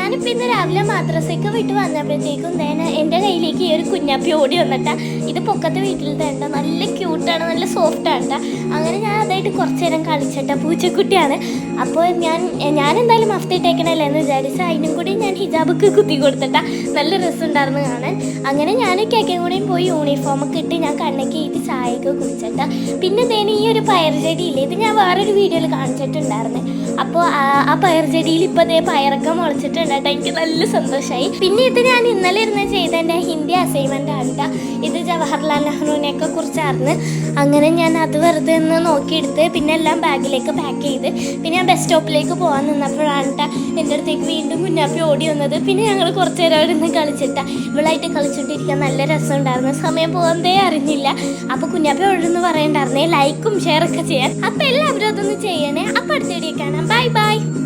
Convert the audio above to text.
ഞാനിപ്പോൾ ഇന്ന് രാവിലെ മദ്രസയ്ക്ക് വിട്ട് വന്നപ്പോഴത്തേക്കും തന്നെ എൻ്റെ കയ്യിലേക്ക് ഈ ഒരു കുഞ്ഞാപ്പി ഓടി വന്നിട്ടാ. ഇത് പൊക്കത്തെ വീട്ടിൽ തന്നെ നല്ല ക്യൂട്ടാണ്, നല്ല സോഫ്റ്റാണ് കേട്ടോ. അങ്ങനെ ഞാൻ അതായിട്ട് കുറച്ച് നേരം കളിച്ചിട്ട പൂച്ചക്കുട്ടിയാണ്. അപ്പോൾ ഞാൻ എന്തായാലും മഫ്ത ഇട്ടേക്കണല്ലേ എന്ന് വിചാരിച്ച് അതിനും കൂടി ഞാൻ ഹിജാബൊക്കെ കുത്തി കൊടുത്തിട്ടാ. നല്ല രസമുണ്ടായിരുന്നു കാണാൻ. അങ്ങനെ ഞാൻ കേക്കും കൂടെയും പോയി യൂണിഫോമൊക്കെ ഇട്ട് ഞാൻ കണ്ണൊക്കെ ഇട്ട് ചായയൊക്കെ കുടിച്ചിട്ടാ. പിന്നെ തേനെ ഈ ഒരു പയർ ചെടിയില്ലേ, ഇത് ഞാൻ വേറൊരു വീഡിയോയിൽ കാണിച്ചിട്ടുണ്ടായിരുന്നു. അപ്പോൾ ആ പയർ ചെടിയിൽ ഇപ്പോൾ അതേ പയറൊക്കെ മുളച്ചിട്ടുണ്ട് കേട്ടോ. എനിക്ക് നല്ല സന്തോഷമായി. പിന്നെ ഇത് ഞാൻ ഇന്നലെ ഇരുന്ന് ചെയ്ത എൻ്റെ ഹിന്ദി അസൈൻമെൻ്റ് ആണ് കേട്ടോ. ഇത് ജവഹർലാൽ നെഹ്റുവിനെയൊക്കെ കുറിച്ചായിരുന്നു. അങ്ങനെ ഞാൻ അത് വെറുതെ ഒന്ന് നോക്കിയെടുത്ത് പിന്നെ എല്ലാം ബാഗിലേക്ക് പാക്ക് ചെയ്ത് പിന്നെ ഞാൻ ബസ് സ്റ്റോപ്പിലേക്ക് പോകാൻ നിന്നപ്പോഴാണ് കേട്ടോ എൻ്റെ അടുത്തേക്ക് വീണ്ടും കുഞ്ഞാപ്പി ഓടി വന്നത്. പിന്നെ ഞങ്ങൾ കുറച്ച് നേരം അവിടെ നിന്ന് കളിച്ചിട്ടാ. ഇവളായിട്ട് കളിച്ചുകൊണ്ടിരിക്കാൻ നല്ല രസമുണ്ടായിരുന്നു. സമയം പോകുന്നതേ അറിഞ്ഞില്ല. അപ്പോൾ കുഞ്ഞാപ്പി ഓടുന്ന് പറയണ്ടായിരുന്നേ ലൈക്കും ഷെയറൊക്കെ ചെയ്യാൻ. അപ്പോൾ എല്ലാവരും അതൊന്ന് ചെയ്യണേ. അപ്പോൾ അടുത്ത വീഡിയോ കാണാം. Bye bye.